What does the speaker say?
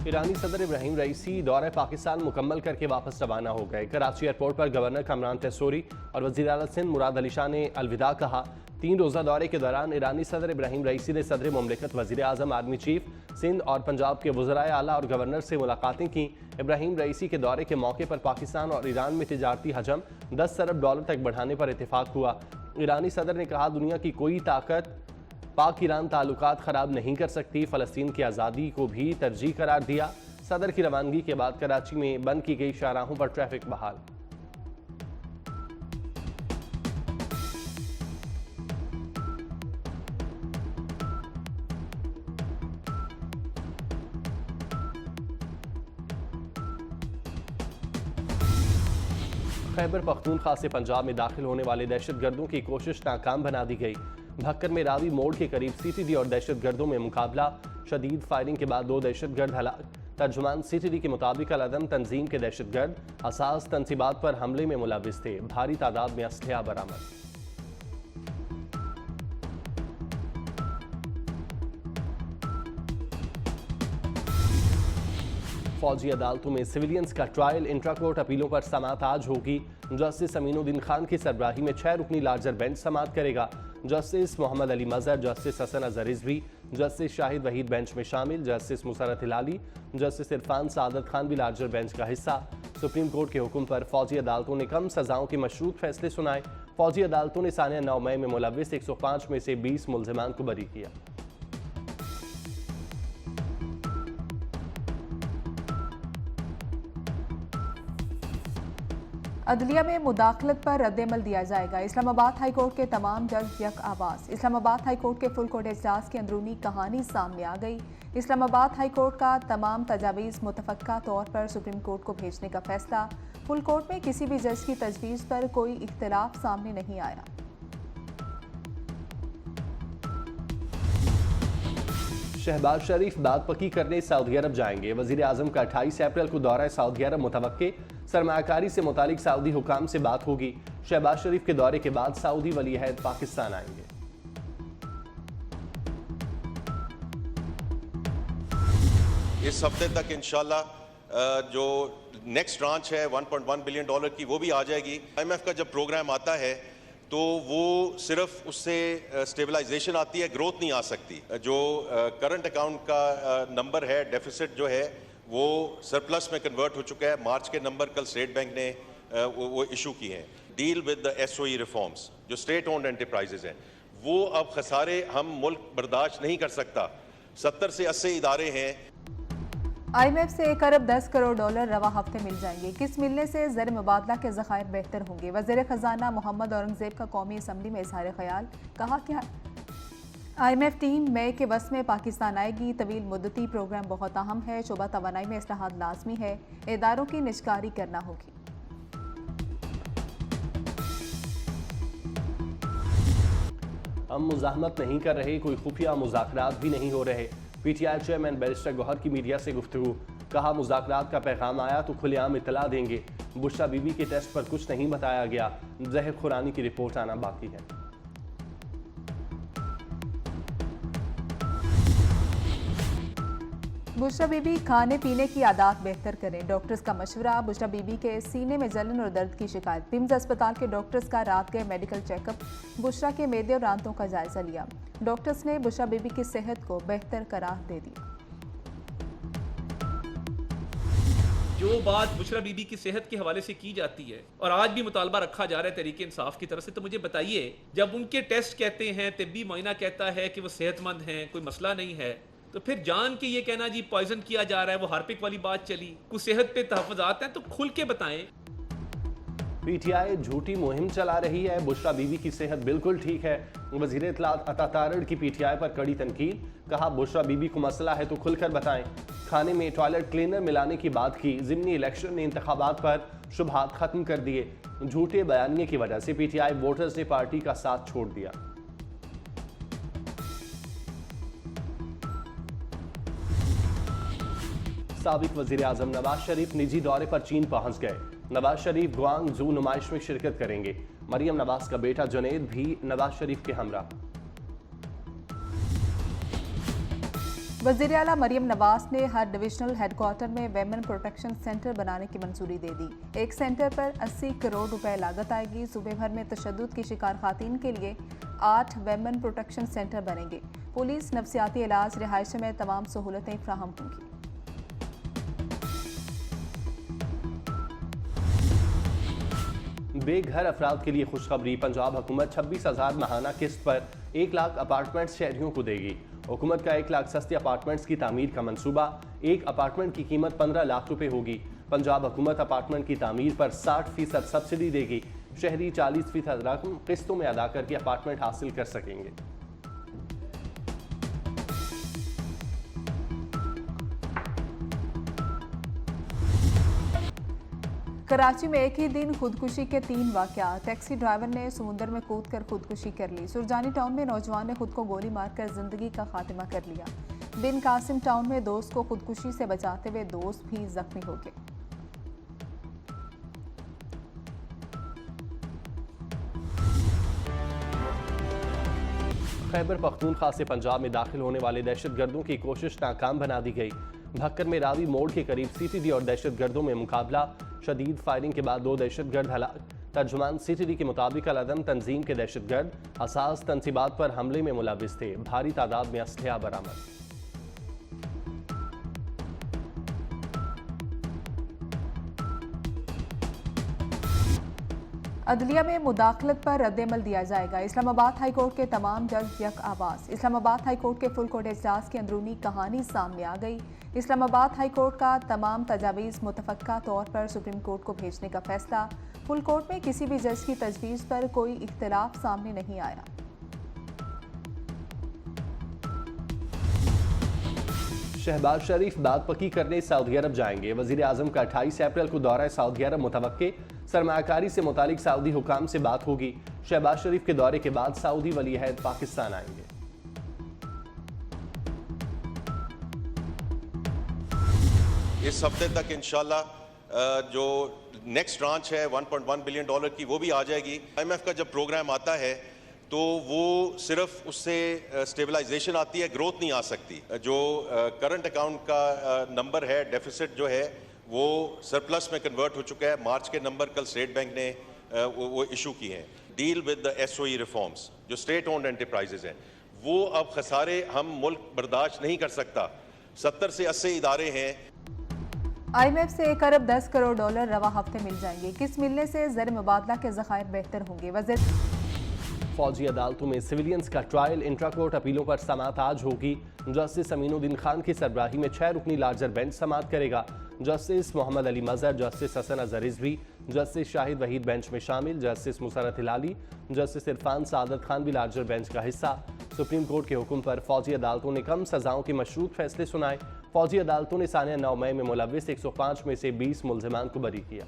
ईरानी सदर इब्राहिम रईसी दौरे पाकिस्तान मुकम्मल करके वापस रवाना हो गए। कराची एयरपोर्ट पर गवर्नर कामरान तैसूरी और वज़ीर आला सिंध मुराद अली शाह ने अलविदा कहा। 3 रोज़ा दौरे के दौरान ईरानी सदर इब्राहिम रईसी ने सदर मुमलिकत, वज़ीर आज़म, आर्मी चीफ सिंध और पंजाब के वज़राए आला और गवर्नर से मुलाकातें की। इब्राहिम रईसी के दौरे के मौके पर पाकिस्तान और ईरान में तिजारती हजम $10 अरब तक बढ़ाने पर इत्तेफाक हुआ। ईरानी सदर ने कहा, दुनिया की कोई ताकत पाक ईरान ताल्लुकात ख़राब नहीं कर सकती। फ़लस्तीन की आज़ादी को भी तरजीह करार दिया। सदर की रवानगी के बाद कराची में बंद की गई शाहराहों पर ट्रैफिक बहाल। खैबर पख्तूनख्वा से पंजाब में दाखिल होने वाले दहशतगर्दों की कोशिश नाकाम बना दी गई। भक्कर में रावी मोड़ के करीब सीटीडी और दहशतगर्दों में मुकाबला। शदीद फायरिंग के बाद 2 दहशतगर्द हलाक। तर्जुमान सीटीडी के मुताबिक अल-अदम तंजीम के दहशतगर्द असास तनसीबात पर हमले में मुलविस थे। भारी तादाद में असलहा बरामद। फौजी अदालतों में सिविलियंस का ट्रायल, इंट्रा कोर्ट अपीलों पर समाअत आज होगी। जस्टिस अमीनुद्दीन खान की सरबराही में 6 रुकनी लार्जर बेंच समाअत करेगा। Justice Mohammad Ali Mazhar, justice Hasan Azhar Rizvi, justice Shahid Waheed bench में शामिल। जस्टिस मुसरत हिलाली, जस्टिस इरफान सादत खान भी लार्जर बेंच का हिस्सा। सुप्रीम कोर्ट के हुक्म पर फौजी अदालतों ने कम सजाओं के मशरूत फैसले सुनाए। फौजी अदालतों ने सानिया 9 मई में मुलविस 105 में से 20 मुल्जिमान को बरी किया। अदलिया में मुदाखलत पर रद्दअमल दिया जाएगा। इस्लामाबाद हाई कोर्ट के तमाम जज यक आवाज़। इस्लामाबाद हाई कोर्ट के फुल कोर्ट इजलास की अंदरूनी कहानी सामने आ गई। इस्लामाबाद हाई कोर्ट का तमाम तजावीज़ मुतफ़क्का तौर पर सुप्रीम कोर्ट को भेजने का फैसला। फुल कोर्ट में किसी भी जज की तजवीज़ पर कोई इख्तिलाफ सामने नहीं आया। शहबाज शरीफ बात पक्की करने सऊदी अरब जाएंगे। वज़ीर आज़म का 28 अप्रैल को दौरा सऊदी अरब मुतवक्के। सरमायाकारी से मुतालिक सऊदी हुकाम से बात होगी। शहबाज शरीफ के दौरे के बाद सऊदी वली अहद पाकिस्तान आएंगे। इस हफ्ते तक इंशाल्लाह जो नेक्स्ट ट्रांच है $1.1 बिलियन की, वो भी आ जाएगी। IMF का जब प्रोग्राम आता है तो वो सिर्फ उससे स्टेबलाइजेशन आती है, ग्रोथ नहीं आ सकती। जो करंट अकाउंट का नंबर है, डेफिसिट जो है वो सरप्लस में कन्वर्ट हो चुका है। मार्च के नंबर कल स्टेट बैंक ने वो इशू किए हैं। Deal with the SOE reforms, जो स्टेट ओन्ड एंटरप्राइजेज हैं, वो अब खसारे हम मुल्क बर्दाश्त नहीं कर सकता। 70 से 80 इदारे हैं। IMF से $1 अरब 10 करोड़ रवा हफ्ते मिल जाएंगे। किस मिलने से ज़र मुबादला के ज़खायर बेहतर होंगे। वज़ीर ख़जाना मोहम्मद औरंगज़ेब का कौमी असम्बली में इज़हार ख्याल। कहा कि IMF टीम मई के वस्त में पाकिस्तान आएगी। तवील मुद्दती प्रोग्राम बहुत अहम है। शोबा तवानाई में इस्लाहात लाजमी है। इदारों की निजकारी करना होगी। हम मुज़ाहमत नहीं कर रहे, कोई खुफिया मुज़ाकरात भी नहीं हो रहे। PTI चेयरमैन बैरिस्टर गौहर की मीडिया से गुफ्तगू। कहा, मुज़ाकरात का पैगाम आया तो खुलेआम इत्तला देंगे। बुशरा बीबी के टेस्ट पर कुछ नहीं बताया गया। जहर खुरानी की रिपोर्ट आना बाकी है। बुशरा बीबी खाने पीने की आदत बेहतर करें, डॉक्टर्स का मशवरा। बुशरा बीबी के सीने में जलन और दर्द की शिकायत। पिम्स अस्पताल के डॉक्टर्स का रात गए मेडिकल चेकअप। बुशरा के मेदे और आंतों का जायजा लिया। डॉक्टर्स ने बुशरा बीबी की सेहत को बेहतर करार दे दी। जो बात बुशरा बीबी की सेहत के हवाले से की जाती है और आज भी मुतालबा रखा जा रहा है तहरीक इंसाफ की तरफ से, तो मुझे बताइए, जब उनके टेस्ट कहते हैं, तिब्बी मुआयना कहता है कि वो सेहतमंद हैं, कोई मसला नहीं है, तो फिर जान के ये कहना जी पॉइजन किया जा रहा है, वो हार्पिक वाली बात चली। कुछ सेहत पे तहफ़्फ़ुज़ात हैं तो खुल के बताएं। PTI झूठी मुहिम चला रही है। बुशरा बीबी की सेहत बिल्कुल ठीक है। वज़ीर इत्तलात अता तारड़ की PTI पर कड़ी तनकीद। कहा, बुशरा बीबी को मसला है तो खुलकर बताएं। खाने में टॉयलेट क्लीनर मिलाने की बात की। ज़िमनी इलेक्शन ने इंतखाबात पर शुबहात खत्म कर दिए। झूठे बयानिए की वजह से PTI वोटर्स ने पार्टी का साथ छोड़ दिया। साबिक वज़ीर आज़म नवाज शरीफ निजी दौरे पर चीन पहुंच गए। नवाज शरीफ ग्वांगझू नुमाइश में शिरकत करेंगे। मरियम नवाज का बेटा जुनैद भी नवाज शरीफ के हमरा। वज़ीर आला मरियम नवाज ने हर डिविजनल हेडक्वार्टर में वेमेन प्रोटेक्शन सेंटर बनाने की मंजूरी दे दी। एक सेंटर पर 80 करोड़ रुपए लागत आएगी। सूबे भर में तशद्दुद की शिकार खातून के लिए 8 वेमेन प्रोटेक्शन सेंटर बनेंगे। पुलिस, नफ्सियाती इलाज, रिहाइश में तमाम सहूलतें फ्राहम होंगी। बेघर अफराद के लिए खुशखबरी। पंजाब हुकूमत 26,000 माहाना किस्त पर 1 लाख अपार्टमेंट्स शहरियों को देगी। हुकूमत का 1 लाख सस्ते अपार्टमेंट्स की तामीर का मंसूबा। एक अपार्टमेंट की कीमत 15 लाख रुपए होगी। पंजाब हुकूमत अपार्टमेंट की तामीर पर 60% सब्सिडी देगी। शहरी 40% रकम किस्तों में अदा करके अपार्टमेंट हासिल कर सकेंगे। कराची में एक ही दिन खुदकुशी के 3 वाक़यात। टैक्सी ड्राइवर ने समुंदर में कूदकर खुदकुशी कर ली। सुरजानी टाउन में नौजवान ने खुद को गोली मारकर जिंदगी का खात्मा कर लिया। बिन कासिम टाउन में दोस्त को खुदकुशी से बचाते हुए दोस्त भी जख्मी हो गए। खैबर पख्तूनख्वा से पंजाब में दाखिल होने वाले दहशतगर्दों की कोशिश नाकाम बना दी गई। भक्कर में रावी मोड़ के करीब सीटीडी और दहशतगर्दों में मुकाबला। शदीद फायरिंग के बाद 2 दहशतगर्द हलाक। तर्जुमान सीटीडी के मुताबिक अलअदम तंजीम के दहशतगर्द हसास तनसीबात पर हमले में मुलविस थे। भारी तादाद में असलहा बरामद। अदलिया में मुदाखलत पर रद्दमल दिया जाएगा। इस्लामाबाद हाई कोर्ट के तमाम जज यक आवाज। इस्लामाबाद हाई कोर्ट के फुल कोर्ट इजलास की अंदरूनी कहानी सामने आ गई। इस्लामाबाद हाई कोर्ट का तमाम तजावीज़ मुतफ़क्का तौर पर सुप्रीम कोर्ट को भेजने का फैसला। फुल कोर्ट में किसी भी जज की तजवीज़ पर कोई इख्तिलाफ सामने नहीं आया। शहबाज शरीफ बात पक्की करने सऊदी अरब जाएंगे। वज़ीर आज़म का 28 अप्रैल को दौरा सऊदी अरब मुतवक्के। सरमायाकारी से मुतालिक सऊदी हुकाम से बात होगी। शहबाज शरीफ के दौरे के बाद सऊदी वली अहद पाकिस्तान आएंगे। इस हफ्ते तक इंशाल्लाह जो नेक्स्ट ट्रांच है 1.1 बिलियन डॉलर की वो भी आ जाएगी। IMF का जब प्रोग्राम आता है तो वो सिर्फ उससे स्टेबलाइजेशन आती है, ग्रोथ नहीं आ सकती। जो करंट अकाउंट का नंबर है, डेफिसिट जो है वो सरप्लस में कन्वर्ट हो चुका है। मार्च के नंबर कल स्टेट बैंक ने वो इशू किए हैं। Deal with the SOE reforms, जो स्टेट ओन्ड एंटरप्राइजेज हैं, वो अब खसारे हम मुल्क बर्दाश्त नहीं कर सकता। 70 से 80 इदारे हैं। IMF से 1 अरब 10 करोड़ डॉलर रवा हफ्ते मिल जाएंगे। किस्त मिलने से ज़र मुबादला के ज़खायर बेहतर होंगे। वज़ीर फौजी अदालतों में सिविलियंस का ट्रायल। इंट्रा कोर्ट अपीलों पर समात आज होगी। जस्टिस अमीनुद्दीन खान की सरबराही में 6 रुकनी लार्जर बेंच समात करेगा। Justice Mohammad Ali Mazhar, justice Hasan Azhar Rizvi, justice Shahid Waheed bench में शामिल। जस्टिस मुसरत हिलाली, जस्टिस इरफान सादत खान भी लार्जर बेंच का हिस्सा। सुप्रीम कोर्ट के हुक्म पर फौजी अदालतों ने कम सजाओं के मशरूत फैसले सुनाए। फौजी अदालतों ने सानिया 9 मई में मुलविस 105 में से 20 मुलजिमान को बरी किया।